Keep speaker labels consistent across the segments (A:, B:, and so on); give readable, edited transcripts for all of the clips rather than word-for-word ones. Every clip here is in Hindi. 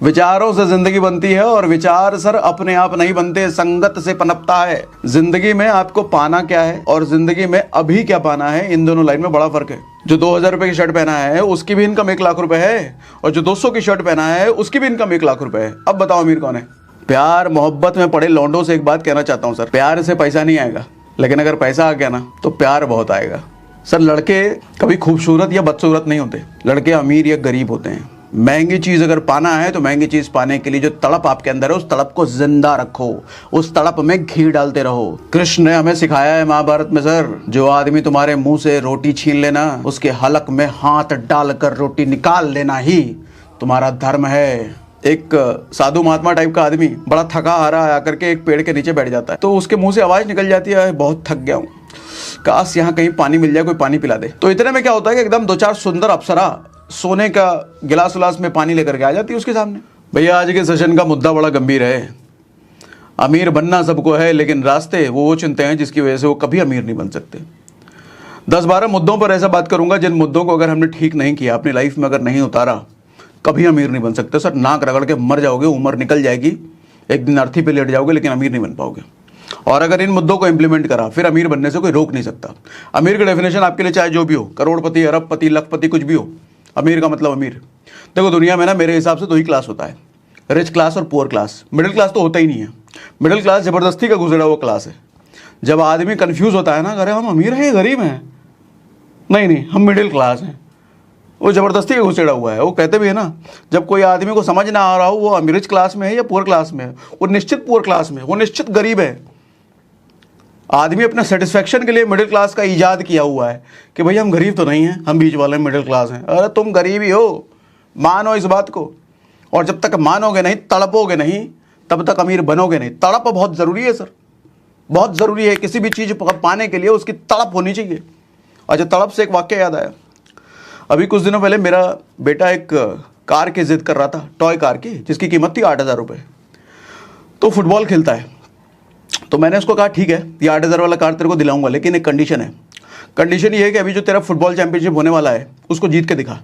A: विचारों से जिंदगी बनती है और विचार सर अपने आप नहीं बनते, संगत से पनपता है। जिंदगी में आपको पाना क्या है और जिंदगी में अभी क्या पाना है, इन दोनों लाइन में बड़ा फर्क है। जो 2000 रुपए की शर्ट पहना है उसकी भी इनकम 1 लाख रुपए है और जो 200 की शर्ट पहना है उसकी भी इनकम 1 लाख रुपए है। अब बताओ अमीर कौन है? प्यार मोहब्बत में पड़े लौंडों से एक बात कहना चाहता हूँ सर, प्यार से पैसा नहीं आएगा, लेकिन अगर पैसा आ गया ना तो प्यार बहुत आएगा। सर लड़के कभी खूबसूरत या बदसूरत नहीं होते, लड़के अमीर या गरीब होते हैं। महंगी चीज अगर पाना है तो महंगी चीज पाने के लिए जो तड़प आपके अंदर है उस तड़प को जिंदा रखो, उस तड़प में घी डालते रहो। कृष्ण ने हमें सिखाया है महाभारत में सर, जो आदमी तुम्हारे मुंह से रोटी छीन लेना उसके हलक में हाथ डालकर रोटी निकाल लेना ही तुम्हारा धर्म है। एक साधु महात्मा टाइप का आदमी बड़ा थका हारा आकर के एक पेड़ के नीचे बैठ जाता है तो उसके मुंह से आवाज निकल जाती है, बहुत थक गया हूँ, काश यहाँ कहीं पानी मिल जाए, कोई पानी पिला दे। तो इतने में क्या होता है कि एकदम 2-4 सुंदर अप्सरा सोने का गिलास उलास में पानी लेकर के आ जाती है उसके सामने। भैया आज के सेशन का मुद्दा बड़ा गंभीर है। अमीर बनना सबको है, लेकिन रास्ते वो चुनते हैं जिसकी वजह से वो कभी अमीर नहीं बन सकते। 10-12 मुद्दों पर ऐसा बात करूंगा जिन मुद्दों को अगर हमने ठीक नहीं किया, अपनी लाइफ में अगर नहीं उतारा, कभी अमीर नहीं बन सकते सर। नाक रगड़ के मर जाओगे, उम्र निकल जाएगी, एक दिन अर्थी पे लेट जाओगे, लेकिन अमीर नहीं बन पाओगे। और अगर इन मुद्दों को इंप्लीमेंट करा फिर अमीर बनने से कोई रोक नहीं सकता। अमीर की डेफिनेशन आपके लिए चाहे जो भी हो, करोड़पति, अरबपति, लखपति, कुछ भी हो, अमीर का मतलब अमीर। देखो दुनिया में ना मेरे हिसाब से 2 ही क्लास होता है, रिच क्लास और पुअर क्लास। मिडिल क्लास तो होता ही नहीं है। मिडिल क्लास जबरदस्ती का घुसेड़ा हुआ क्लास है। जब आदमी कंफ्यूज होता है ना, अरे हम अमीर हैं गरीब हैं, नहीं हम मिडिल क्लास हैं, वो जबरदस्ती का घुसेड़ा हुआ है। वो कहते भी है ना, जब कोई आदमी को समझ ना आ रहा हो वो रिच क्लास में है या पुअर क्लास में है, वो निश्चित पुअर क्लास में है, वो निश्चित गरीब है। आदमी अपने सेटिस्फेक्शन के लिए मिडिल क्लास का इजाद किया हुआ है कि भाई हम गरीब तो नहीं हैं, हम बीच वाले मिडिल क्लास हैं। अरे तुम गरीब ही हो, मानो इस बात को। और जब तक मानोगे नहीं, तड़पोगे नहीं, तब तक अमीर बनोगे नहीं। तड़प बहुत ज़रूरी है सर, बहुत ज़रूरी है। किसी भी चीज़ पाने के लिए उसकी तड़प होनी चाहिए। अच्छा, तड़प से एक वाक्य याद आया। अभी कुछ दिनों पहले मेरा बेटा एक कार की जिद कर रहा था, टॉय कार की, जिसकी कीमत थी 8,000 रुपये। तो फुटबॉल खेलता है, तो मैंने उसको कहा ठीक है ये 8,000 वाला कार तेरे को दिलाऊंगा, लेकिन एक कंडीशन है। कंडीशन ये है कि अभी जो तेरा फुटबॉल चैंपियनशिप होने वाला है उसको जीत के दिखा।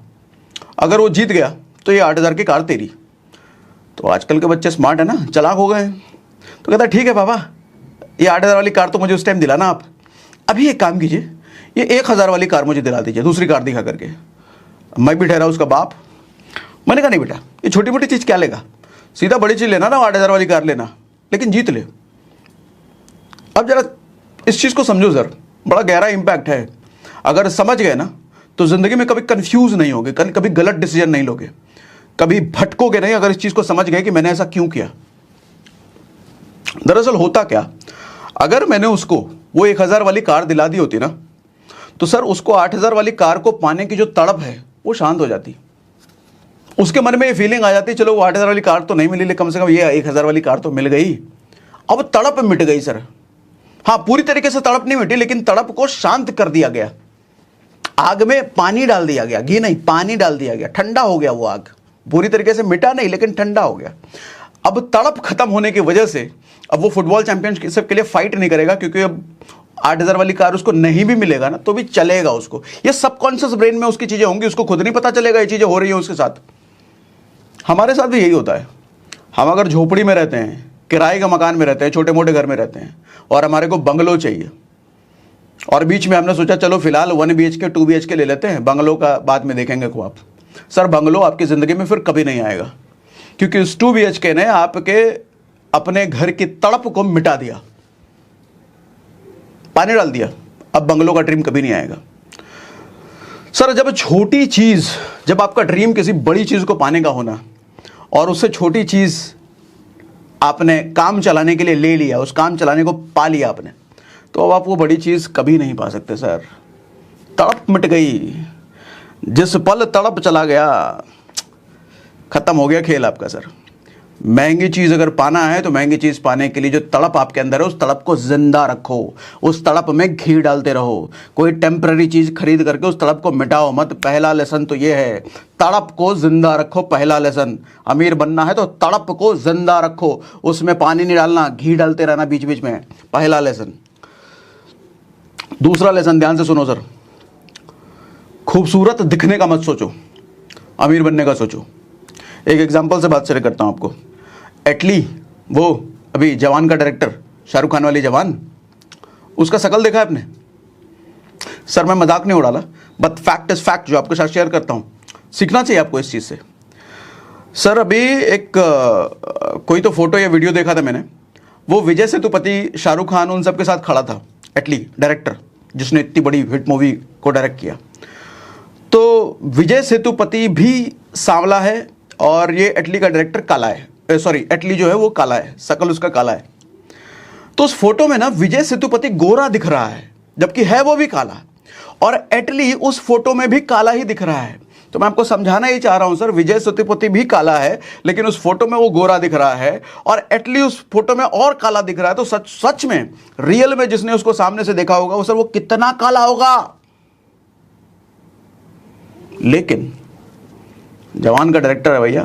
A: अगर वो जीत गया तो ये 8,000 की कार तेरी। तो आजकल के बच्चे स्मार्ट है ना, चालाक हो गए। तो कहता ठीक है पापा, ये 8,000 वाली कार तो मुझे उस टाइम दिलाना आप। अभी एक काम कीजिए, ये 1,000 वाली कार मुझे दिला दीजिए, दूसरी कार दिखा करके। मैं भी ठहरा उसका बाप। मैंने कहा नहीं बेटा, ये छोटी मोटी चीज़ क्या लेगा, सीधा बड़ी चीज़ लेना ना, 8,000 वाली कार लेना, लेकिन जीत ले। अब जरा इस चीज़ को समझो सर, बड़ा गहरा इम्पैक्ट है। अगर समझ गए ना तो ज़िंदगी में कभी कंफ्यूज नहीं होगे, कभी गलत डिसीजन नहीं लोगे, कभी भटकोगे नहीं। अगर इस चीज़ को समझ गए कि मैंने ऐसा क्यों किया। दरअसल होता क्या, अगर मैंने उसको वो 1,000 वाली कार दिला दी होती ना, तो सर उसको 8,000 वाली कार को पाने की जो तड़प है वो शांत हो जाती। उसके मन में ये फीलिंग आ जाती, चलो वो 8,000 वाली कार तो नहीं मिली, लेकिन कम से कम ये 1,000 वाली कार तो मिल गई। अब तड़प मिट गई सर। हाँ, पूरी तरीके से तड़प नहीं मिटी, लेकिन तड़प को शांत कर दिया गया। आग में पानी डाल दिया गया, घी नहीं, पानी डाल दिया गया, ठंडा हो गया वो आग। पूरी तरीके से मिटा नहीं, लेकिन ठंडा हो गया। अब तड़प खत्म होने की वजह से अब वो फुटबॉल चैंपियनशिप के लिए फाइट नहीं करेगा, क्योंकि अब 8,000 वाली कार उसको नहीं भी मिलेगा ना तो भी चलेगा उसको। ये सबकॉन्शियस ब्रेन में उसकी चीजें होंगी, उसको खुद नहीं पता चलेगा ये चीजें हो रही हैं उसके साथ। हमारे साथ भी यही होता है। हम अगर झोपड़ी में रहते हैं, किराए का मकान में रहते हैं, छोटे मोटे घर में रहते हैं, और हमारे को बंगलो चाहिए, और बीच में हमने सोचा चलो फिलहाल 1 BHK 2 BHK ले लेते हैं, बंगलो का बाद में देखेंगे को आप। सर बंगलो आपकी ज़िंदगी में फिर कभी नहीं आएगा, क्योंकि उस 2 BHK ने आपके अपने घर की तड़प को मिटा दिया, पानी डाल दिया। अब बंगलो का ड्रीम कभी नहीं आएगा। सर जब छोटी चीज़, जब आपका ड्रीम किसी बड़ी चीज़ को पाने का होना, और उससे छोटी चीज़ आपने काम चलाने के लिए ले लिया, उस काम चलाने को पा लिया आपने, तो अब आप वो बड़ी चीज़ कभी नहीं पा सकते सर। तड़प मिट गई, जिस पल तड़प चला गया खत्म हो गया खेल आपका सर। महंगी चीज़ अगर पाना है तो महंगी चीज़ पाने के लिए जो तड़प आपके अंदर है उस तड़प को जिंदा रखो, उस तड़प में घी डालते रहो। कोई टेम्पररी चीज़ खरीद करके उस तड़प को मिटाओ मत। पहला लेसन तो ये है, तड़प को जिंदा रखो। पहला लेसन, अमीर बनना है तो तड़प को जिंदा रखो, उसमें पानी नहीं डालना, घी डालते रहना बीच बीच में। पहला लेसन। दूसरा लेसन ध्यान से सुनो सर, खूबसूरत दिखने का मत सोचो, अमीर बनने का सोचो। एक एग्जांपल से बात शेयर करता हूं आपको। एटली, वो अभी जवान का डायरेक्टर, शाहरुख खान वाली जवान, उसका शकल देखा है आपने? सर मैं मजाक नहीं उड़ा रहा, बट फैक्ट इज फैक्ट, जो आपके साथ शेयर करता हूं। सीखना चाहिए आपको इस चीज से। सर अभी एक कोई तो फोटो या वीडियो देखा था मैंने, वो विजय सेतुपति, शाहरुख खान, उन सब के साथ खड़ा था। एटली डायरेक्टर, जिसने इतनी बड़ी हिट मूवी को डायरेक्ट किया। तो विजय सेतुपति भी सांवला है और ये एटली का डायरेक्टर काला है, सॉरी एटली जो है वो काला है, शकल उसका काला है। तो उस फोटो में ना विजय सेतुपति गोरा दिख रहा है, जबकि है वो भी काला, और एटली उस फोटो में भी काला ही दिख रहा है। तो मैं आपको समझाना ही चाह रहा हूं सर, विजय सेतुपति भी काला है लेकिन उस फोटो में वो गोरा दिख रहा है, और एटली उस फोटो में और काला दिख रहा है। तो सच में रियल में जिसने उसको सामने से देखा होगा वो सर वो कितना काला होगा। लेकिन जवान का डायरेक्टर है भैया,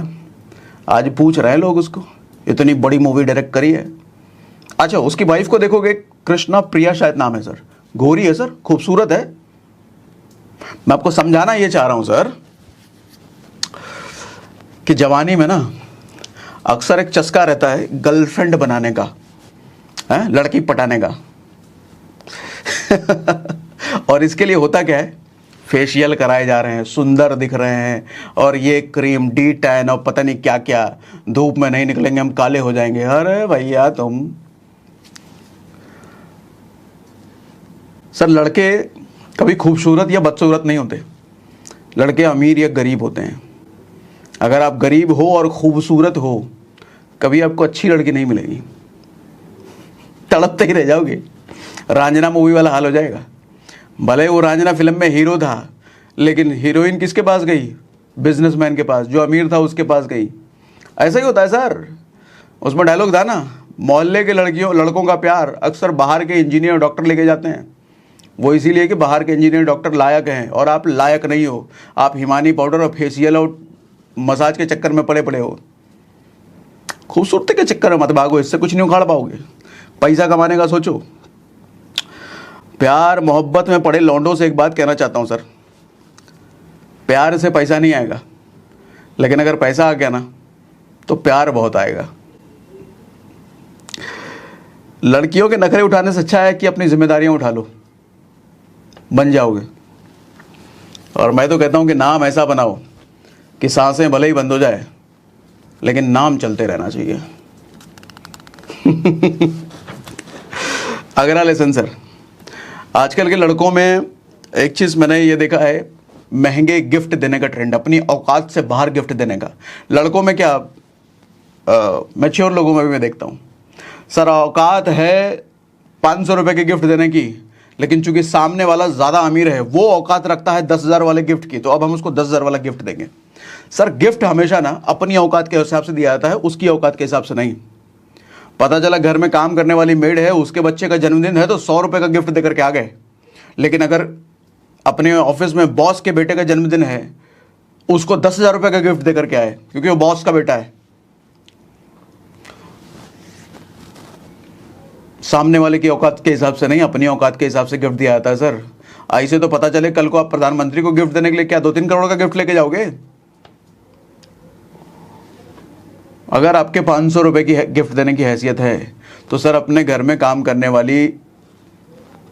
A: आज पूछ रहे हैं लोग उसको, इतनी बड़ी मूवी डायरेक्ट करी है। अच्छा, उसकी वाइफ को देखोगे, कृष्णा प्रिया शायद नाम है सर, गोरी है सर, खूबसूरत है। मैं आपको समझाना ये चाह रहा हूं सर कि जवानी में ना अक्सर एक चस्का रहता है गर्लफ्रेंड बनाने का, है लड़की पटाने का। और इसके लिए होता क्या है, फेशियल कराए जा रहे हैं, सुंदर दिख रहे हैं, और ये क्रीम, डी टैन और पता नहीं क्या क्या, धूप में नहीं निकलेंगे हम काले हो जाएंगे। अरे भैया तुम सर, लड़के कभी खूबसूरत या बदसूरत नहीं होते, लड़के अमीर या गरीब होते हैं। अगर आप गरीब हो और खूबसूरत हो, कभी आपको अच्छी लड़की नहीं मिलेगी, तड़पते ही रह जाओगे। रांझना मूवी वाला हाल हो जाएगा। भले वो रांझना फिल्म में हीरो था, लेकिन हीरोइन किसके पास गई? बिजनेसमैन के पास, जो अमीर था उसके पास गई। ऐसा ही होता है सर। उसमें डायलॉग था ना, मोहल्ले के लड़कों का प्यार अक्सर बाहर के इंजीनियर डॉक्टर लेके जाते हैं। वो इसीलिए कि बाहर के इंजीनियर डॉक्टर लायक हैं और आप लायक नहीं हो। आप हिमानी पाउडर और फेशियल और मसाज के चक्कर में पड़े पड़े हो। खूबसूरती के चक्कर में मत भागो, इससे कुछ नहीं उखाड़ पाओगे। पैसा कमाने का सोचो। प्यार मोहब्बत में पड़े लौंडों से एक बात कहना चाहता हूं सर, प्यार से पैसा नहीं आएगा, लेकिन अगर पैसा आ गया ना तो प्यार बहुत आएगा। लड़कियों के नखरे उठाने से अच्छा है कि अपनी जिम्मेदारियां उठा लो, बन जाओगे। और मैं तो कहता हूं कि नाम ऐसा बनाओ कि सांसें भले ही बंद हो जाए, लेकिन नाम चलते रहना चाहिए। अगला लेसन सर, आजकल के लड़कों में एक चीज़ मैंने ये देखा है, महंगे गिफ्ट देने का ट्रेंड, अपनी औकात से बाहर गिफ्ट देने का। लड़कों में क्या, मैच्योर लोगों में भी मैं देखता हूँ सर, औकात है 500 रुपये के गिफ्ट देने की, लेकिन चूंकि सामने वाला ज़्यादा अमीर है, वो औकात रखता है 10,000 वाले गिफ्ट की, तो अब हम उसको 10,000 वाला गिफ्ट देंगे। सर गिफ्ट हमेशा ना अपनी औकात के हिसाब से दिया जाता है, उसकी औकात के हिसाब से नहीं। पता चला घर में काम करने वाली मेड है, उसके बच्चे का जन्मदिन है तो 100 रुपये का गिफ्ट देकर के आ गए, लेकिन अगर अपने ऑफिस में बॉस के बेटे का जन्मदिन है, उसको 10,000 रुपये का गिफ्ट देकर के आए, क्योंकि वो बॉस का बेटा है। सामने वाले की औकात के हिसाब से नहीं, अपनी औकात के हिसाब से गिफ्ट दिया जाता है सर। ऐसे तो पता चले कल को आप प्रधानमंत्री को गिफ्ट देने के लिए क्या 2-3 करोड़ का गिफ्ट लेके जाओगे? अगर आपके 500 रुपये की गिफ्ट देने की हैसियत है तो सर अपने घर में काम करने वाली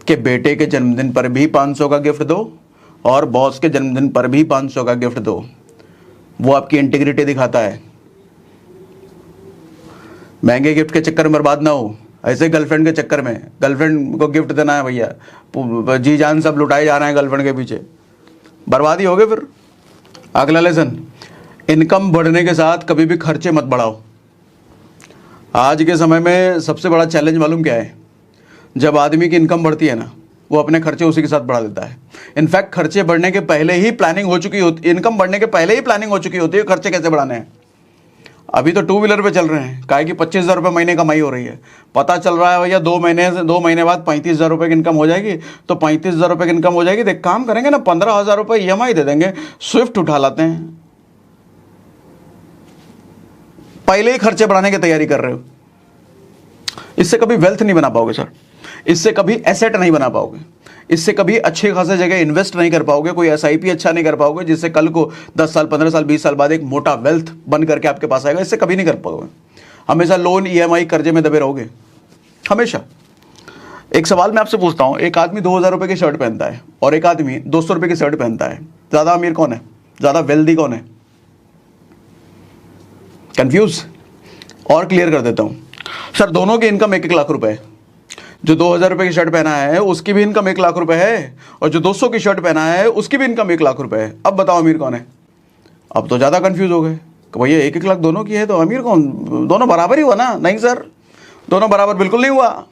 A: के बेटे के जन्मदिन पर भी 500 का गिफ्ट दो, और बॉस के जन्मदिन पर भी 500 का गिफ्ट दो। वो आपकी इंटीग्रिटी दिखाता है। महंगे गिफ्ट के चक्कर में बर्बाद ना हो। ऐसे गर्लफ्रेंड के चक्कर में, गर्लफ्रेंड को गिफ्ट देना है भैया, जी जान सब लुटाए जा रहे हैं गर्लफ्रेंड के पीछे, बर्बादी हो गए फिर। अगला लेसन, इनकम बढ़ने के साथ कभी भी खर्चे मत बढ़ाओ। आज के समय में सबसे बड़ा चैलेंज मालूम क्या है? जब आदमी की इनकम बढ़ती है ना, वो अपने खर्चे उसी के साथ बढ़ा देता है। इनफैक्ट खर्चे बढ़ने के पहले ही प्लानिंग हो चुकी होती, इनकम बढ़ने के पहले ही प्लानिंग हो चुकी होती है खर्चे कैसे बढ़ाने हैं। अभी तो 2 व्हीलर पे चल रहे हैं, काहे कि 25,000 रुपये महीने कमाई हो रही है। पता चल रहा है भैया 2 महीने बाद 35,000 रुपये की इनकम हो जाएगी, तो 35,000 रुपये की इनकम हो जाएगी, देख काम करेंगे ना, 15,000 रुपये EMI दे देंगे, स्विफ्ट उठा लाते हैं। पहले ही खर्चे बढ़ाने की तैयारी कर रहे हो। इससे कभी वेल्थ नहीं बना पाओगे सर, इससे कभी एसेट नहीं बना पाओगे, इससे कभी अच्छे खासे जगह इन्वेस्ट नहीं कर पाओगे, कोई एसआईपी अच्छा नहीं कर पाओगे जिससे कल को 10 साल 15 साल 20 साल बाद एक मोटा वेल्थ बन करके आपके पास आएगा। इससे कभी नहीं कर पाओगे, हमेशा लोन ईएमआई कर्जे में दबे रहोगे हमेशा। एक सवाल मैं आपसे पूछता हूं, एक आदमी 2000 रुपए की शर्ट पहनता है और एक आदमी 200 रुपए की शर्ट पहनता है, ज्यादा अमीर कौन है, ज्यादा वेल्दी कौन है? कंफ्यूज? और क्लियर कर देता हूं सर, दोनों की इनकम 1-1 लाख रुपए है। जो 2000 रुपए की शर्ट पहना है उसकी भी इनकम 1 लाख रुपए है, और जो 200 की शर्ट पहना है उसकी भी इनकम 1 लाख रुपए है। अब बताओ अमीर कौन है? अब तो ज्यादा कंफ्यूज हो गए कि भैया 1-1 लाख दोनों की है तो अमीर कौन? दोनों बराबर ही हुआ ना? नहीं सर, दोनों बराबर बिल्कुल नहीं हुआ,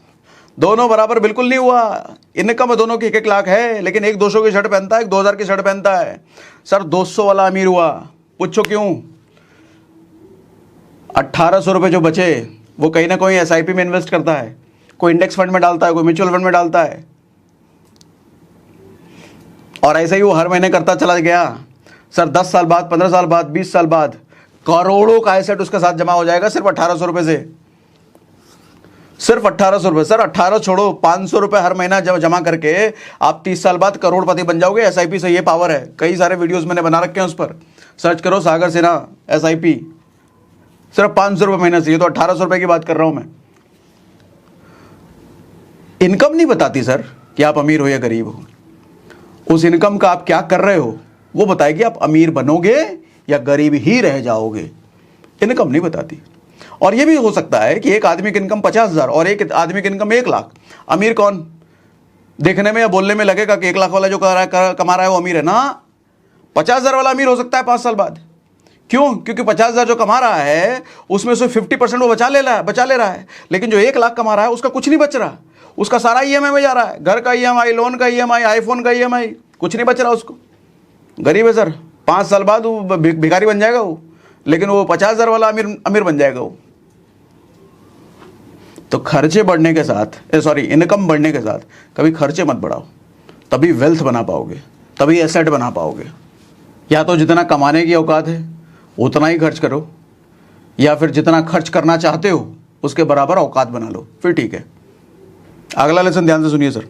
A: दोनों बराबर बिल्कुल नहीं हुआ। इनकम दोनों की 1-1 लाख है, लेकिन एक 200 की शर्ट पहनता है, एक 2000 की शर्ट पहनता है। सर 200 वाला अमीर हुआ, पूछो क्यों? 1800 रुपए जो बचे वो कहीं ना कहीं एसआईपी में इन्वेस्ट करता है, कोई इंडेक्स फंड में डालता है, कोई म्यूचुअल फंड में डालता है, और ऐसे ही वो हर महीने करता चला गया। सर 10 साल बाद, 15 साल बाद, 20 साल बाद करोड़ों का एसेट उसके साथ जमा हो जाएगा सिर्फ 1800 रुपए से, सिर्फ 1800 रुपए। सर 18 छोड़ो, 500 रुपए हर महीना जमा करके आप 30 साल बाद करोड़पति बन जाओगे। एसआईपी से ये पावर है, कई सारे वीडियोस मैंने बना रखे हैं, उस पर सर्च करो सागर सिन्हा एसआईपी। सिर्फ 500 रुपए महीना चाहिए, तो 1800 रुपए की बात कर रहा हूं मैं। इनकम नहीं बताती सर कि आप अमीर हो या गरीब हो, उस इनकम का आप क्या कर रहे हो वो बताएगी आप अमीर बनोगे या गरीब ही रह जाओगे। इनकम नहीं बताती। और ये भी हो सकता है कि एक आदमी की इनकम 50,000 और एक आदमी की इनकम 1 लाख। अमीर कौन? देखने में या बोलने में लगेगा कि 1 लाख वाला जो कमा रहा है वो अमीर है ना, 50,000 वाला अमीर हो सकता है 5 साल बाद। क्यों? क्योंकि 50,000 जो कमा रहा है उसमें से 50% वो बचा ले रहा है, लेकिन जो 1 लाख कमा रहा है उसका कुछ नहीं बच रहा, उसका सारा ईएमआई में जा रहा है, घर का ईएमआई, लोन का ईएमआई, आईफोन का ईएमआई, कुछ नहीं बच रहा उसको। गरीब है सर, 5 साल बाद वो भिखारी बन जाएगा वो, लेकिन वो 50,000 वाला अमीर बन जाएगा वो। तो खर्चे बढ़ने के साथ, इनकम बढ़ने के साथ कभी खर्चे मत बढ़ाओ, तभी वेल्थ बना पाओगे, तभी एसेट बना पाओगे। या तो जितना कमाने की औकात है उतना ही खर्च करो, या फिर जितना खर्च करना चाहते हो उसके बराबर औकात बना लो, फिर ठीक है। अगला लेसन ध्यान से सुनिए सर।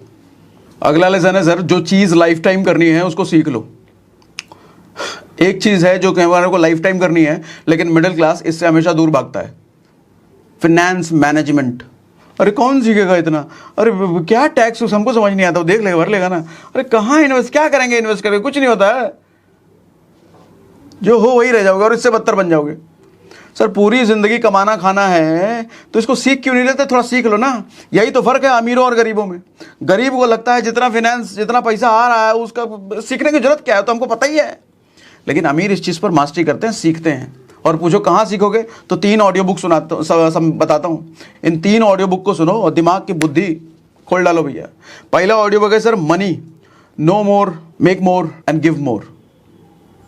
A: अगला लेसन है सर, जो चीज़ लाइफ टाइम करनी है उसको सीख लो। एक चीज़ है जो हमारे को लाइफ टाइम करनी है, लेकिन मिडिल क्लास इससे हमेशा दूर भागता है, फिनेंस मैनेजमेंट। अरे कौन सीखेगा इतना? अरे क्या टैक्स हमको समझ नहीं आता, वो देख लेगा भर लेगा ना। अरे कहाँ इन्वेस्ट, क्या करेंगे इन्वेस्ट करके? कुछ नहीं होता है, जो हो वही रह जाओगे और इससे बदतर बन जाओगे। सर पूरी जिंदगी कमाना खाना है तो इसको सीख क्यों नहीं लेते? थोड़ा सीख लो ना। यही तो फर्क है अमीरों और गरीबों में। गरीब को लगता है जितना फिनेंस, जितना पैसा आ रहा है उसका सीखने की जरूरत क्या है, तो हमको पता ही है। लेकिन अमीर इस चीज़ पर मास्टरी करते हैं, सीखते हैं। और पूछो कहाँ सीखोगे, तो 3 ऑडियो बुक बताता हूँ। इन 3 ऑडियो बुक को सुनो और दिमाग की बुद्धि खोल डालो भैया। पहला ऑडियो बुक है sir money, know more, make more and give more,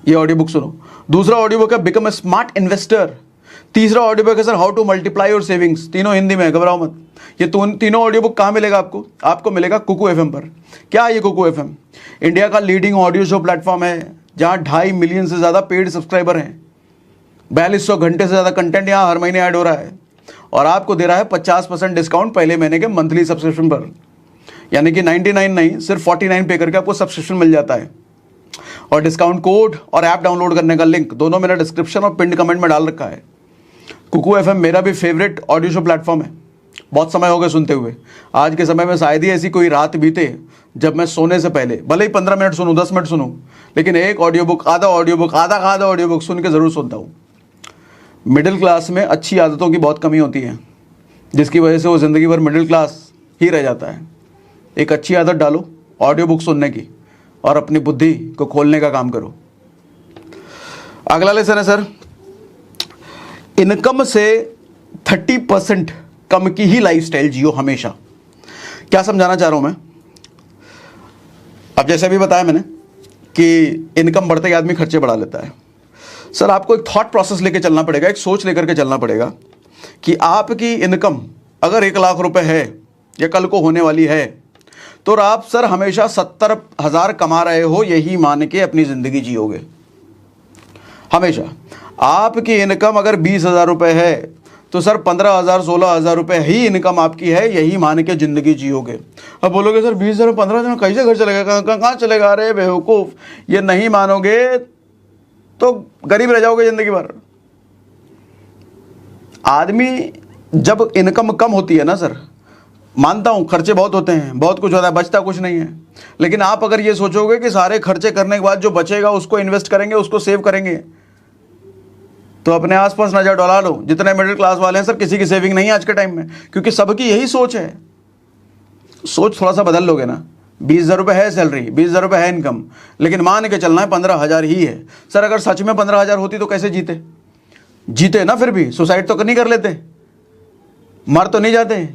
A: ये ऑडियो बुक सुनो। दूसरा ऑडियो बुक है बिकम ए स्मार्ट इन्वेस्टर। तीसरा ऑडियो बुक है sir how to multiply your savings, तीनों हिंदी में, घबराओ मत। ये तीनों ऑडियो बुक कहाँ मिलेगा आपको? आपको मिलेगा कुकू एफएम पर। क्या है ये कुकू एफएम? इंडिया का लीडिंग ऑडियो शो प्लेटफॉर्म है, जहाँ 2.5 मिलियन से ज़्यादा पेड सब्सक्राइबर हैं। 4200 घंटे से ज़्यादा कंटेंट यहाँ हर महीने ऐड हो रहा है, और आपको दे रहा है 50% डिस्काउंट पहले महीने के मंथली सब्सक्रिप्शन पर। यानी कि 99 नहीं, सिर्फ 49 पे करके आपको सब्सक्रिप्शन मिल जाता है। और डिस्काउंट कोड और ऐप डाउनलोड करने का लिंक दोनों मैंने डिस्क्रिप्शन और पिंड कमेंट में डाल रखा है। कुकू एफएम मेरा भी फेवरेट ऑडियो शो प्लेटफॉर्म है, बहुत समय हो गया सुनते हुए। आज के समय में शायद ही ऐसी कोई रात बीते जब मैं सोने से पहले भले ही 15 मिनट सुनूं, 10 मिनट सुनूं, लेकिन एक ऑडियो बुक, आधा ऑडियो बुक सुन के ज़रूर सुनता हूँ। मिडिल क्लास में अच्छी आदतों की बहुत कमी होती है, जिसकी वजह से वो ज़िंदगी भर मिडिल क्लास ही रह जाता है। एक अच्छी आदत डालो ऑडियो बुक सुनने की, और अपनी बुद्धि को खोलने का काम करो। अगला लेसन है सर, इनकम से 30% कम की ही लाइफस्टाइल जियो हमेशा। क्या समझाना चाह रहा हूं मैं? अब जैसे भी बताया मैंने कि इनकम बढ़ते ही आदमी खर्चे बढ़ा लेता है। सर आपको एक थॉट प्रोसेस लेके चलना पड़ेगा, एक सोच लेकर के चलना पड़ेगा कि आपकी इनकम अगर 1 लाख रुपए है या कल को होने वाली है, तो आप सर हमेशा 70,000 कमा रहे हो यही मान के अपनी ज़िंदगी जियोगे हमेशा। आपकी इनकम अगर 20,000 रुपये है तो सर 15,000 16,000 रुपये ही इनकम आपकी है, यही मान के ज़िंदगी जियोगे। अब बोलोगे सर 20,000 15,000 में कैसे घर चलेगा, कहाँ चलेगा, अरे बेवकूफ़, ये नहीं मानोगे तो गरीब रह जाओगे ज़िंदगी भर। आदमी जब इनकम कम होती है ना सर, मानता हूँ खर्चे बहुत होते हैं, बहुत कुछ होता है, बचता कुछ नहीं है, लेकिन आप अगर ये सोचोगे कि सारे खर्चे करने के बाद जो बचेगा उसको इन्वेस्ट करेंगे, उसको सेव करेंगे, तो अपने आसपास नजर डोला लो। जितने मिडिल क्लास वाले हैं सर, किसी की सेविंग नहीं है आज के टाइम में, क्योंकि सबकी यही सोच है। सोच थोड़ा सा बदल लोगे ना, 20,000 रुपये है सैलरी, 20,000 रुपये है इनकम, लेकिन मान के चलना है 15,000 ही है। सर अगर सच में 15,000 होती तो कैसे जीते ना, फिर भी सुसाइड तो नहीं कर लेते, मर तो नहीं जाते,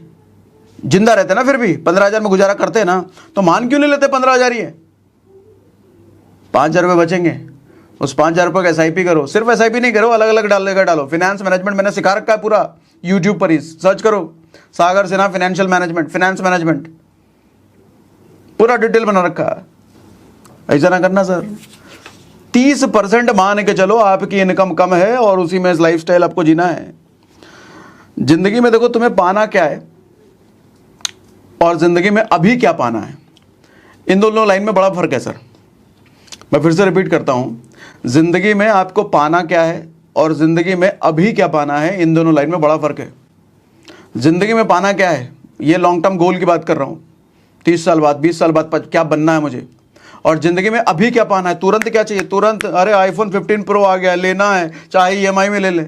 A: जिंदा रहते ना, फिर भी 15,000 में गुजारा करते ना, तो मान क्यों नहीं लेते 15,000 ही है। 5,000 रुपये बचेंगे, उस 5,000 रुपये का SIP करो, सिर्फ SIP नहीं करो, अलग अलग डालो। फिनेंस मैनेजमेंट मैंने सिखा रखा है पूरा, यूट्यूब पर ही सर्च करो, Sagar Sinha financial management, finance management, पूरा डिटेल बना रखा है। ऐसा ना करना सर। 30% मान के चलो आपकी इनकम कम है और उसी में लाइफस्टाइल आपको जीना है। जिंदगी में देखो तुम्हें पाना क्या है और जिंदगी में अभी क्या पाना है, इन दोनों लाइन में बड़ा फर्क है सर। मैं फिर से रिपीट करता हूं, जिंदगी में आपको पाना क्या है और जिंदगी में अभी क्या पाना है, इन दोनों लाइन में बड़ा फर्क है। जिंदगी में पाना क्या है, ये लॉन्ग टर्म गोल की बात कर रहा हूं, 30 साल बाद 20 साल बाद क्या बनना है मुझे, और जिंदगी में अभी क्या पाना है, तुरंत क्या चाहिए, तुरंत अरे iPhone 15 Pro आ गया, लेना है, चाहे EMI में ले ले,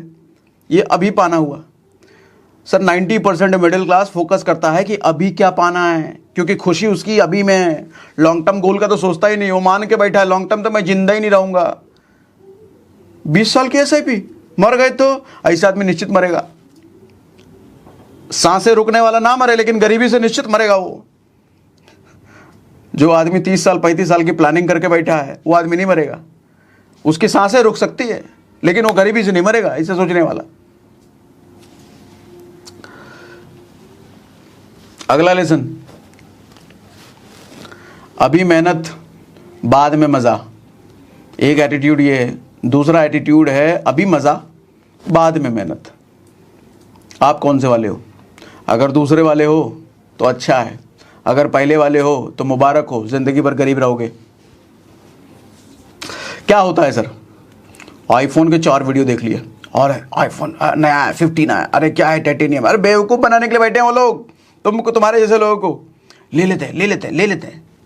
A: ये अभी पाना हुआ। सर 90% मिडिल क्लास फोकस करता है कि अभी क्या पाना है, क्योंकि खुशी उसकी अभी में है। लॉन्ग टर्म गोल का तो सोचता ही नहीं, वो मान के बैठा है लॉन्ग टर्म तो मैं जिंदा ही नहीं रहूंगा। 20 साल की SIP, मर गए तो ऐसा आदमी निश्चित मरेगा। सांसें रुकने वाला ना मरे, लेकिन गरीबी से निश्चित मरेगा वो। जो आदमी 30 साल 35 साल की प्लानिंग करके बैठा है वो आदमी नहीं मरेगा। उसकी सांसें रुक सकती है, लेकिन वो गरीबी से नहीं मरेगा, इसे सोचने वाला। अगला लेसन, अभी मेहनत बाद में मज़ा। एक एटीट्यूड ये है, दूसरा एटीट्यूड है अभी मज़ा बाद में मेहनत। आप कौन से वाले हो? अगर दूसरे वाले हो तो अच्छा है, अगर पहले वाले हो तो मुबारक हो, ज़िंदगी भर गरीब रहोगे। क्या होता है सर, iPhone के 4 वीडियो देख लिए और iPhone नया है, 15 आया, अरे क्या है टाइटेनियम, अरे बेवकूफ़ बनाने के लिए बैठे हैं वो लोग। तुमको, तुम्हारे जैसे लोगों को ले लेते हैं,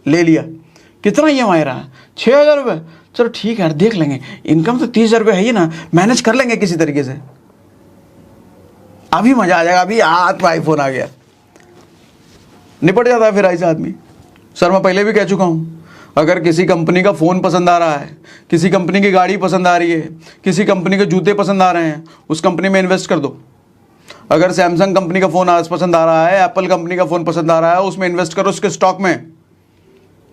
A: ले लिया। कितना EMI रहा? 6,000 रुपये। चलो ठीक है यार, देख लेंगे, इनकम तो 30,000 रुपये है ही ना, मैनेज कर लेंगे किसी तरीके से, अभी मजा आ जाएगा, अभी हाथ में iPhone आ गया, निपट जाता है फिर ऐसा आदमी। सर मैं पहले भी कह चुका हूँ, अगर किसी कंपनी का फ़ोन पसंद आ रहा है, किसी कंपनी की गाड़ी पसंद आ रही है, किसी कंपनी के जूते पसंद आ रहे हैं, उस कंपनी में इन्वेस्ट कर दो। अगर सैमसंग कंपनी का फ़ोन आज पसंद आ रहा है, एप्पल कंपनी का फ़ोन पसंद आ रहा है, उसमें इन्वेस्ट करो, उसके स्टॉक में।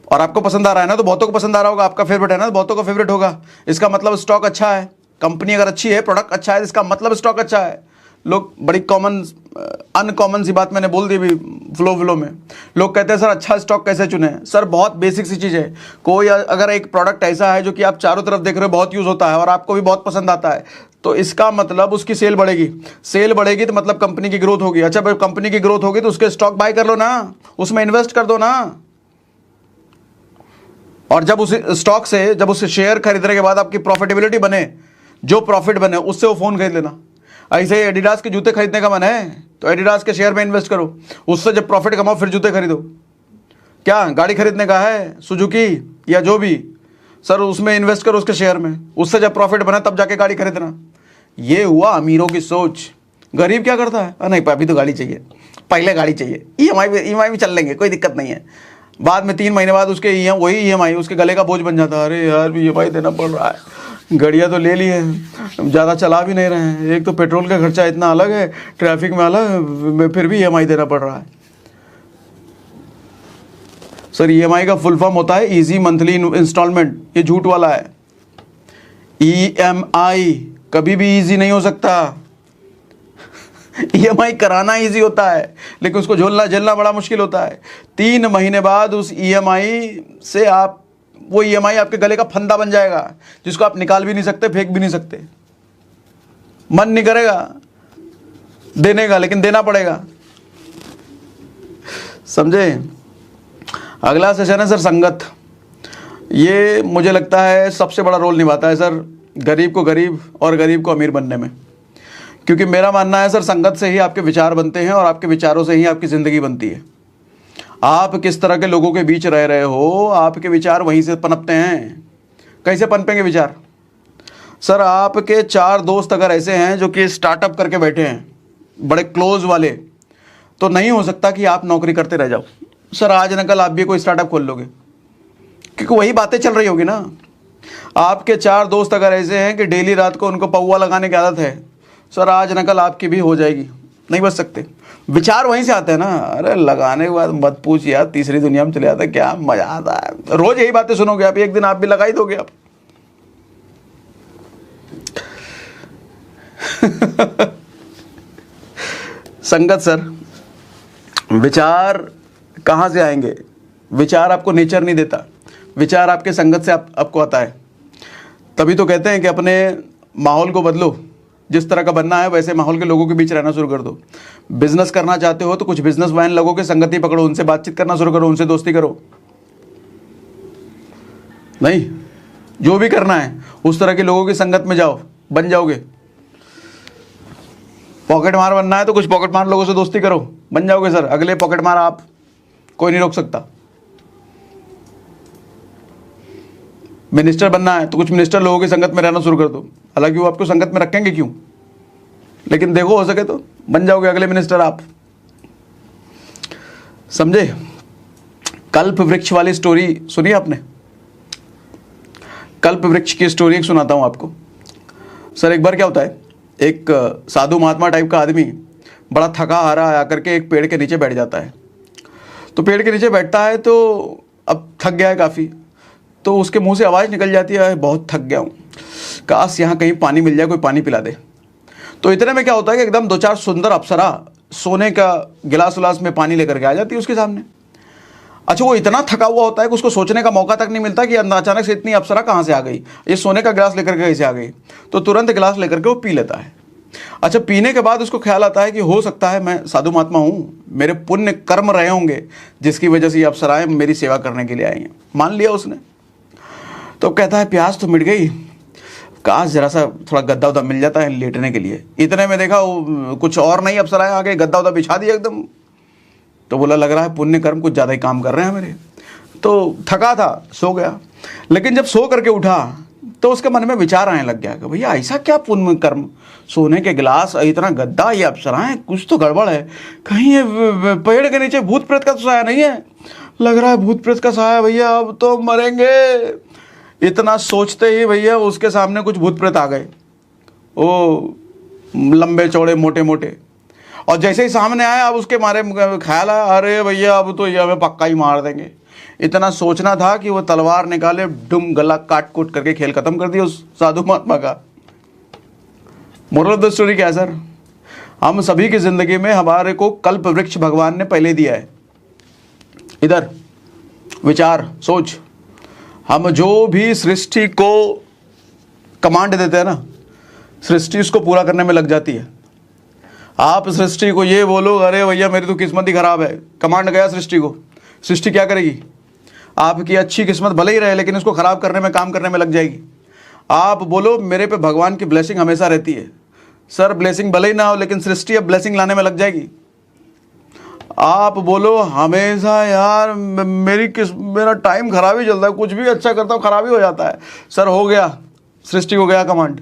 A: और आपको पसंद आ रहा है ना, तो बहुतों को पसंद आ रहा होगा, आपका फेवरेट है ना, तो बहुतों का फेवरेट होगा, इसका मतलब स्टॉक अच्छा है। कंपनी अगर अच्छी है, प्रोडक्ट अच्छा है, इसका मतलब स्टॉक अच्छा है। लोग बड़ी अनकॉमन सी बात मैंने बोल दी अभी फ्लो में। लोग कहते हैं सर अच्छा स्टॉक कैसे चुने? सर बहुत बेसिक सी चीज़ है। कोई अगर एक प्रोडक्ट ऐसा है जो कि आप चारों तरफ देख रहे हो, बहुत यूज़ होता है और आपको भी बहुत पसंद आता है, तो इसका मतलब उसकी सेल बढ़ेगी तो मतलब कंपनी की ग्रोथ होगी। अच्छा भाई, कंपनी की ग्रोथ होगी तो उसके स्टॉक बाय कर लो ना, उसमें इन्वेस्ट कर दो ना। और जब उस स्टॉक से, जब उस शेयर खरीदने के बाद आपकी प्रॉफिटेबिलिटी बने, जो प्रॉफिट बने उससे वो फ़ोन खरीद लेना। ऐसे ही एडिडास के जूते खरीदने का मन है तो एडिडास के शेयर में इन्वेस्ट करो, उससे जब प्रॉफिट कमाओ फिर जूते खरीदो। क्या गाड़ी खरीदने का है, सुजुकी या जो भी, सर उसमें इन्वेस्ट करो, उसके शेयर में, उससे जब प्रॉफिट बना तब जाके गाड़ी खरीदना। ये हुआ अमीरों की सोच। गरीब क्या करता है, नहीं अभी तो गाड़ी चाहिए, पहले गाड़ी चाहिए, EMI भी चल लेंगे, कोई दिक्कत नहीं है। बाद में 3 महीने बाद उसके वही EMI उसके गले का बोझ बन जाता है। अरे यार EMI देना पड़ रहा है, गाड़ियाँ तो ले ली है, ज़्यादा चला भी नहीं रहे हैं, एक तो पेट्रोल का खर्चा इतना अलग है, ट्रैफिक में अलग, फिर भी EMI देना पड़ रहा है। सर EMI का फुल फॉर्म होता है ईजी मंथली इंस्टॉलमेंट। ये झूठ वाला है। EMI कभी भी ईजी नहीं हो सकता। EMI कराना ईजी होता है, लेकिन उसको झेलना बड़ा मुश्किल होता है। 3 महीने बाद उस EMI से वो EMI आपके गले का फंदा बन जाएगा, जिसको आप निकाल भी नहीं सकते, फेंक भी नहीं सकते, मन नहीं करेगा। देने का, लेकिन देना पड़ेगा, समझे। अगला सेशन है सर संगत। ये मुझे लगता है सबसे बड़ा रोल निभाता है सर गरीब को गरीब और गरीब को अमीर बनने में, क्योंकि मेरा मानना है सर संगत से ही आपके विचार बनते हैं और आपके विचारों से ही आपकी ज़िंदगी बनती है। आप किस तरह के लोगों के बीच रह रहे हो, आपके विचार वहीं से पनपते हैं। कैसे पनपेंगे विचार? सर आपके 4 दोस्त अगर ऐसे हैं जो कि स्टार्टअप करके बैठे हैं, बड़े क्लोज वाले, तो नहीं हो सकता कि आप नौकरी करते रह जाओ। सर आज न कल आप भी कोई स्टार्टअप खोल लोगे, क्योंकि वही बातें चल रही होगी ना। आपके 4 दोस्त अगर ऐसे हैं कि डेली रात को उनको पौवा लगाने की आदत है, सर आज न कल आपकी भी हो जाएगी, नहीं बच सकते। विचार वहीं से आते हैं ना। अरे लगाने के बाद मत पूछ यार, तीसरी दुनिया में चले जाता है, क्या मजा आता है। रोज यही बातें सुनोगे आप, एक दिन आप भी लगा ही दोगे आप। संगत सर, विचार कहाँ से आएंगे? विचार आपको नेचर नहीं देता, विचार आपके संगत से आपको आता है। तभी तो कहते हैं कि अपने माहौल को बदलो, जिस तरह का बनना है वैसे माहौल के लोगों के बीच रहना शुरू कर दो। बिजनेस करना चाहते हो तो कुछ बिजनेसमैन लोगों के संगति पकड़ो, उनसे बातचीत करना शुरू करो, उनसे दोस्ती करो। नहीं, जो भी करना है उस तरह के लोगों की संगत में जाओ, बन जाओगे। पॉकेट मार बनना है तो कुछ पॉकेट मार लोगों से दोस्ती करो, बन जाओगे सर अगले पॉकेट मार आप, कोई नहीं रोक सकता। मिनिस्टर बनना है तो कुछ मिनिस्टर लोगों की संगत में रहना शुरू कर दो, हालांकि वो आपको संगत में रखेंगे क्यों, लेकिन देखो हो सके तो बन जाओगे अगले मिनिस्टर आप, समझे। कल्प वृक्ष वाली स्टोरी सुनी आपने? कल्प वृक्ष की स्टोरी एक सुनाता हूं आपको। सर एक बार क्या होता है, एक साधु महात्मा टाइप का आदमी बड़ा थका हारा आकर के एक पेड़ के नीचे बैठ जाता है। तो पेड़ के नीचे बैठता है तो अब थक गया है काफ़ी, तो उसके मुंह से आवाज़ निकल जाती है, बहुत थक गया हूँ, काश यहाँ कहीं पानी मिल जाए, कोई पानी पिला दे। तो इतने में क्या होता है कि एकदम 2-4 सुंदर अप्सरा सोने का गिलास उलास में पानी लेकर के आ जाती है उसके सामने। अच्छा वो इतना थका हुआ होता है कि उसको सोचने का मौका तक नहीं मिलता कि अचानक से इतनी अप्सरा कहाँ से आ गई, ये सोने का गिलास लेकर के कैसे आ गई। तो तुरंत गिलास लेकर के वो पी लेता है। अच्छा पीने के बाद उसको ख्याल आता है कि हो सकता है मैं साधु महात्मा हूँ, मेरे पुण्य कर्म रहे होंगे जिसकी वजह से ये अप्सराएं मेरी सेवा करने के लिए आई हैं। मान लिया उसने। तो कहता है प्यास तो मिट गई, काश जरा सा थोड़ा गद्दा उद्दा मिल जाता है लेटने के लिए। इतने में देखा वो कुछ और नहीं अप्सराएं आ गए, गद्दा उद्दा बिछा दिया एकदम। तो बोला लग रहा है पुण्य कर्म कुछ ज़्यादा ही काम कर रहे हैं मेरे। तो थका था, सो गया। लेकिन जब सो करके उठा तो उसके मन में विचार आने लग गया कि भैया ऐसा क्या पुण्य कर्म, सोने के गिलास, इतना गद्दा, ये अप्सराएं, कुछ तो गड़बड़ है। कहीं ये पेड़ के नीचे भूत प्रेत का तो साया नहीं है? लग रहा है भूत प्रेत का साया, भैया अब तो मरेंगे। इतना सोचते ही भैया उसके सामने कुछ भूत प्रेत आ गए, ओ लंबे चौड़े मोटे मोटे। और जैसे ही सामने आए अब उसके मारे ख्याल आया, अरे भैया अब तो ये हमें पक्का ही मार देंगे। इतना सोचना था कि वो तलवार निकाले, डुम गला काट कूट करके खेल खत्म कर दिया उस साधु महात्मा का। मोरल ऑफ द स्टोरी क्या है सर? हम सभी की जिंदगी में हमारे को कल्प वृक्ष भगवान ने पहले दिया है। इधर विचार सोच, हम जो भी सृष्टि को कमांड देते हैं ना, सृष्टि उसको पूरा करने में लग जाती है। आप सृष्टि को ये बोलो अरे भैया मेरी तो किस्मत ही खराब है, कमांड गया सृष्टि को, सृष्टि क्या करेगी? आपकी अच्छी किस्मत भले ही रहे लेकिन उसको खराब करने में, काम करने में लग जाएगी। आप बोलो मेरे पे भगवान की ब्लेसिंग हमेशा रहती है, सर ब्लेसिंग भले ही ना हो लेकिन सृष्टि अब ब्लेसिंग लाने में लग जाएगी। आप बोलो हमेशा यार मेरा टाइम खराब ही चलता है, कुछ भी अच्छा करता हूँ खराब ही हो जाता है, सर हो गया, सृष्टि को गया कमांड।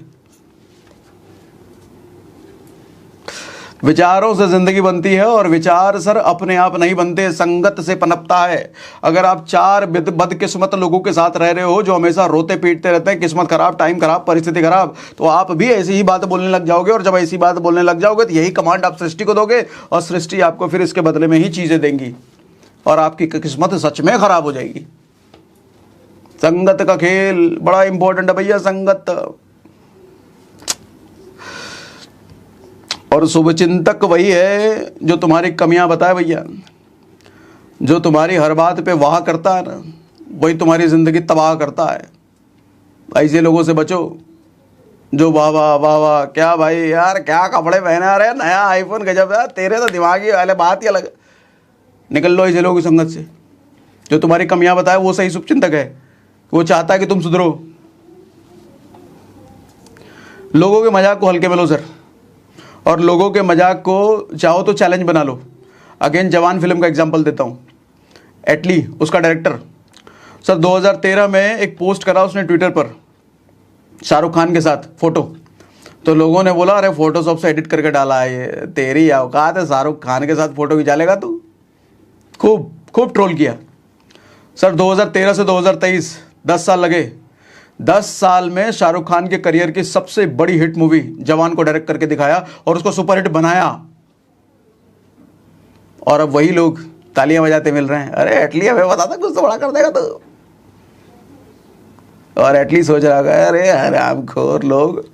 A: विचारों से जिंदगी बनती है और विचार सर अपने आप नहीं बनते, संगत से पनपता है। अगर आप 4 बदकिस्मत लोगों के साथ रह रहे हो जो हमेशा रोते पीटते रहते हैं, किस्मत खराब, टाइम खराब, परिस्थिति खराब, तो आप भी ऐसी ही बात बोलने लग जाओगे। और जब ऐसी बात बोलने लग जाओगे तो यही कमांड आप सृष्टि को दोगे और सृष्टि आपको फिर इसके बदले में ही चीजें देंगी और आपकी किस्मत सच में खराब हो जाएगी। संगत का खेल बड़ा इंपॉर्टेंट है भैया, संगत। और शुभचिंतक वही है जो तुम्हारी कमियां बताए भैया, जो तुम्हारी हर बात पे वाह करता है ना, वही तुम्हारी जिंदगी तबाह करता है। ऐसे लोगों से बचो। जो वाह वाह वाह वाह, क्या भाई यार, क्या कपड़े पहने आ रहे हैं, नया आईफोन, गजब है, तेरे तो दिमागी वाले बात ही अलग। निकल लो इस लोगों की संगत से। जो तुम्हारी कमियां बताए वो सही शुभचिंतक है, वो चाहता है कि तुम सुधरो। लोगों के मजाक को हल्के में लो सर, और लोगों के मजाक को चाहो तो चैलेंज बना लो। अगेन जवान फिल्म का एग्जांपल देता हूं। एटली उसका डायरेक्टर सर 2013 में एक पोस्ट करा उसने ट्विटर पर शाहरुख खान के साथ फोटो। तो लोगों ने बोला अरे फोटोशॉप से एडिट करके डाला है ये, तेरी औकात है शाहरुख खान के साथ फोटो खिंचा तू। खूब खूब ट्रोल किया सर। 2013 से 2023 10 साल लगे। 10 साल में शाहरुख खान के करियर की सबसे बड़ी हिट मूवी जवान को डायरेक्ट करके दिखाया और उसको सुपरहिट बनाया। और अब वही लोग तालियां बजाते मिल रहे हैं, अरे एटली हमें बता था कुछ तो बड़ा कर देगा तो। और एटली सोच रहा है अरे हरामखोर लोग।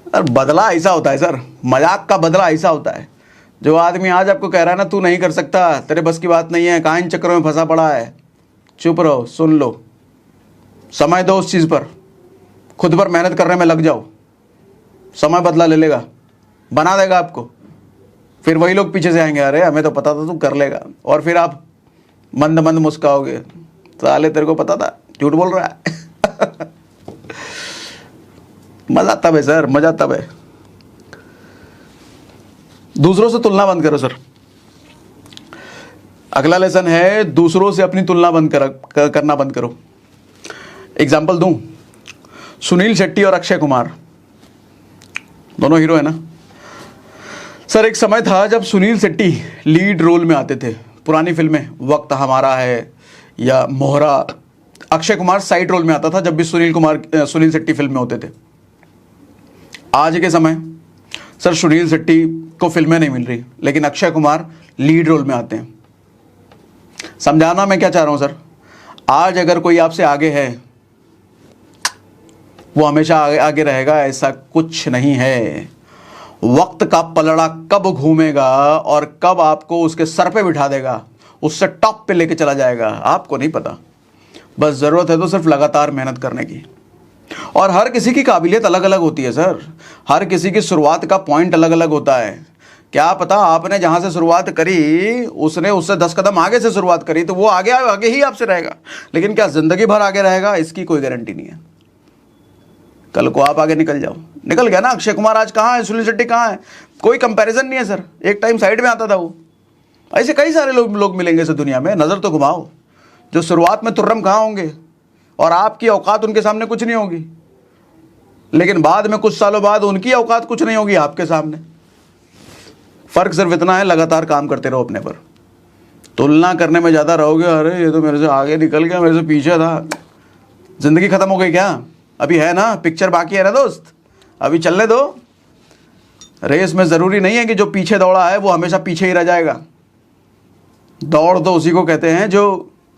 A: और बदला ऐसा होता है सर, मजाक का बदला ऐसा होता है। जो आदमी आज आपको कह रहा है ना तू नहीं कर सकता, तेरे बस की बात नहीं है, कहाँ इन चक्करों में फंसा पड़ा है, चुप रहो, सुन लो, समय दो उस चीज़ पर, खुद पर मेहनत करने में लग जाओ, समय बदला ले लेगा, बना देगा आपको। फिर वही लोग पीछे से आएंगे, अरे हमें तो पता था तू कर लेगा, और फिर आप मंद मंद मुस्काओगे, साले तेरे को पता था, झूठ बोल रहा है। मजा तब है सर, मजा तब है। दूसरों से तुलना बंद करो सर। अगला लेसन है दूसरों से अपनी तुलना करना बंद करो। एग्जाम्पल दूं, सुनील शेट्टी और अक्षय कुमार दोनों हीरो है ना सर। एक समय था जब सुनील शेट्टी लीड रोल में आते थे पुरानी फिल्में, वक्त हमारा है या मोहरा। अक्षय कुमार साइड रोल में आता था जब भी सुनील शेट्टी फिल्म में होते थे। आज के समय सर सुनील शेट्टी को फिल्में नहीं मिल रही, लेकिन अक्षय कुमार लीड रोल में आते हैं। समझाना मैं क्या चाह रहा हूं सर, आज अगर कोई आपसे आगे है वो हमेशा आगे रहेगा, ऐसा कुछ नहीं है। वक्त का पलड़ा कब घूमेगा और कब आपको उसके सर पे बिठा देगा, उससे टॉप पे लेके चला जाएगा, आपको नहीं पता। बस जरूरत है तो सिर्फ लगातार मेहनत करने की। और हर किसी की काबिलियत अलग अलग होती है सर, हर किसी की शुरुआत का पॉइंट अलग अलग होता है। क्या पता आपने जहां से शुरुआत करी उसने उससे 10 कदम आगे से शुरुआत करी, तो वो आगे ही आपसे रहेगा। लेकिन क्या जिंदगी भर आगे रहेगा, इसकी कोई गारंटी नहीं है। कल को आप आगे निकल जाओ, निकल गया ना। अक्षय कुमार आज कहाँ है, सुनील शेट्टी कहाँ है, कोई कंपैरिजन नहीं है सर। एक टाइम साइड में आता था वो। ऐसे कई सारे लोग मिलेंगे इस दुनिया में, नजर तो घुमाओ, जो शुरुआत में तुर्रम कहाँ होंगे और आपकी औकात उनके सामने कुछ नहीं होगी, लेकिन बाद में कुछ सालों बाद उनकी औकात कुछ नहीं होगी आपके सामने। फर्क सिर्फ इतना है, लगातार काम करते रहो अपने पर। तुलना करने में ज़्यादा रहोगे, अरे ये तो मेरे से आगे निकल गया, मेरे से पीछे था, जिंदगी खत्म हो गई क्या? अभी है ना, पिक्चर बाकी है ना दोस्त, अभी चलने दो। रेस में ज़रूरी नहीं है कि जो पीछे दौड़ा है वो हमेशा पीछे ही रह जाएगा। दौड़ तो उसी को कहते हैं जो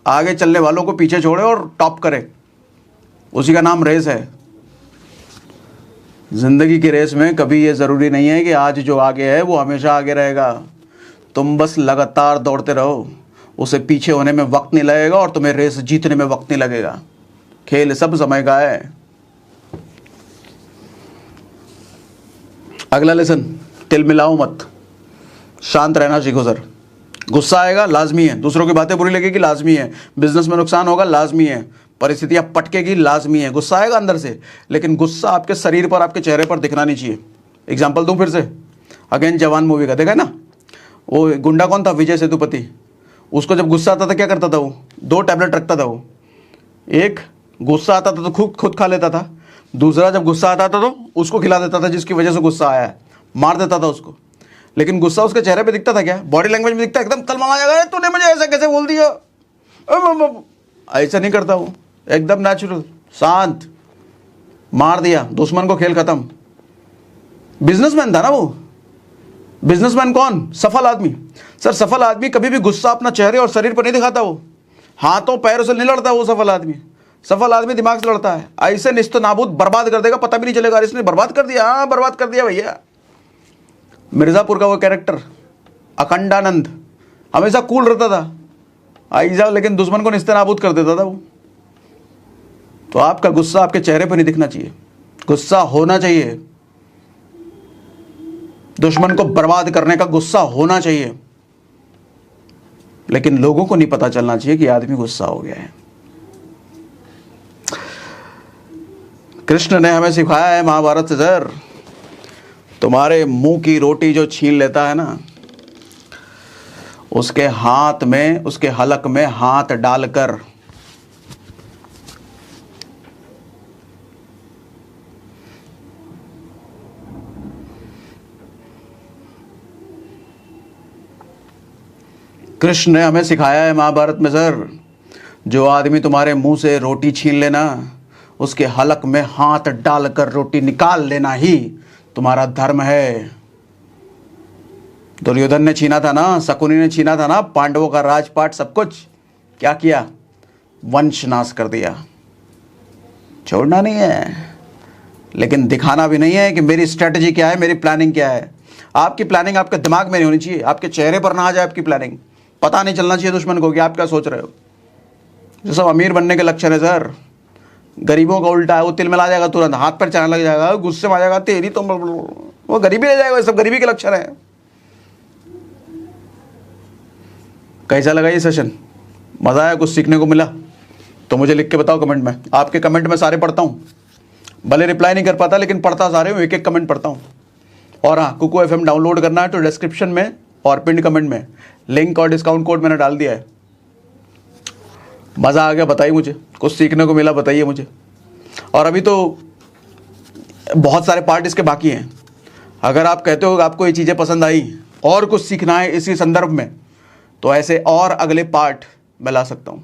A: आगे चलने वालों को पीछे छोड़े और टॉप करे, उसी का नाम रेस है। जिंदगी की रेस में कभी ये ज़रूरी नहीं है कि आज जो आगे है वो हमेशा आगे रहेगा। तुम बस लगातार दौड़ते रहो, उसे पीछे होने में वक्त नहीं लगेगा और तुम्हें रेस जीतने में वक्त नहीं लगेगा। खेल सब समय का है। अगला लेसन, तिल मिलाओ मत, शांत रहना सीखो सर। गुस्सा आएगा लाजमी है, दूसरों की बातें बुरी लगेगी लाजमी है, बिजनेस में नुकसान होगा लाजमी है, परिस्थितियां पटकेगी लाजमी है, गुस्सा आएगा अंदर से, लेकिन गुस्सा आपके शरीर पर, आपके चेहरे पर दिखना नहीं चाहिए। एग्जाम्पल दूं फिर से, अगेन जवान मूवी का, देखा है ना, वो गुंडा कौन था, विजय सेतुपति। उसको जब गुस्सा आता था क्या करता था वो, 2 टैबलेट रखता था वो। एक गुस्सा आता था तो खुद खा लेता था, दूसरा जब गुस्सा आता था तो उसको खिला देता था जिसकी वजह से गुस्सा आया है, मार देता था उसको। लेकिन गुस्सा उसके चेहरे पे दिखता था क्या, बॉडी लैंग्वेज में दिखता, एकदम तलमला जाएगा, तूने मुझे ऐसा कैसे बोल दिया, ऐसा नहीं करता वो, एकदम नेचुरल, शांत, मार दिया, दुश्मन को, खेल खत्म। बिजनेसमैन था ना वो। बिजनेसमैन कौन, सफल आदमी। सर सफल आदमी कभी भी गुस्सा अपना चेहरे और शरीर पर नहीं दिखाता, वो हाथों पैरों से नहीं लड़ता। वो सफल आदमी, सफल आदमी दिमाग से लड़ता है। ऐसे निस्त नाबूद बर्बाद कर देगा, पता भी नहीं चलेगा इसने बर्बाद कर दिया। हाँ बर्बाद कर दिया भैया। मिर्जापुर का वो कैरेक्टर अखंडानंद हमेशा कूल रहता था, ऐसा, लेकिन दुश्मन को निस्त नाबूद कर देता था वो। तो आपका गुस्सा आपके चेहरे पर नहीं दिखना चाहिए, गुस्सा होना चाहिए, दुश्मन को बर्बाद करने का गुस्सा होना चाहिए, लेकिन लोगों को नहीं पता चलना चाहिए कि आदमी गुस्सा हो गया है। कृष्ण ने हमें सिखाया है महाभारत से, सर तुम्हारे मुंह की रोटी जो छीन लेता है ना, उसके हाथ में, उसके हलक में हाथ डालकर कृष्ण ने हमें सिखाया है महाभारत में, सर जो आदमी तुम्हारे मुंह से रोटी छीन लेना, उसके हलक में हाथ डालकर रोटी निकाल लेना ही तुम्हारा धर्म है। दुर्योधन ने छीना था ना, शकुनी ने छीना था ना पांडवों का राजपाट, सब कुछ क्या किया, वंश नाश कर दिया। छोड़ना नहीं है, लेकिन दिखाना भी नहीं है कि मेरी स्ट्रेटजी क्या है, मेरी प्लानिंग क्या है। आपकी प्लानिंग आपके दिमाग में नहीं होनी चाहिए, आपके चेहरे पर ना आ जाए आपकी प्लानिंग, पता नहीं चलना चाहिए दुश्मन को कि आप क्या सोच रहे हो। जो सब अमीर बनने के लक्षण है सर, गरीबों का उल्टा है, वो तिल मिला जाएगा तुरंत, हाथ पर चढ़ने लग जाएगा, गुस्से में आ जाएगा, तेरी तो वो गरीबी ले जाएगा। ये सब गरीबी के लक्षण है। कैसा लगा ये सेशन? मज़ा आया? कुछ सीखने को मिला? तो मुझे लिख के बताओ कमेंट में। आपके कमेंट में सारे पढ़ता हूँ, भले रिप्लाई नहीं कर पाता लेकिन पढ़ता सारे हूँ, एक एक कमेंट पढ़ता हूँ। और हाँ, कुकू FM डाउनलोड करना है तो डिस्क्रिप्शन में और पिन कमेंट में लिंक और डिस्काउंट कोड मैंने डाल दिया है। मज़ा आ गया बताइए मुझे, कुछ सीखने को मिला बताइए मुझे। और अभी तो बहुत सारे पार्ट इसके बाकी हैं। अगर आप कहते हो कि आपको ये चीज़ें पसंद आई और कुछ सीखना है इसी संदर्भ में, तो ऐसे और अगले पार्ट मैं ला सकता हूँ।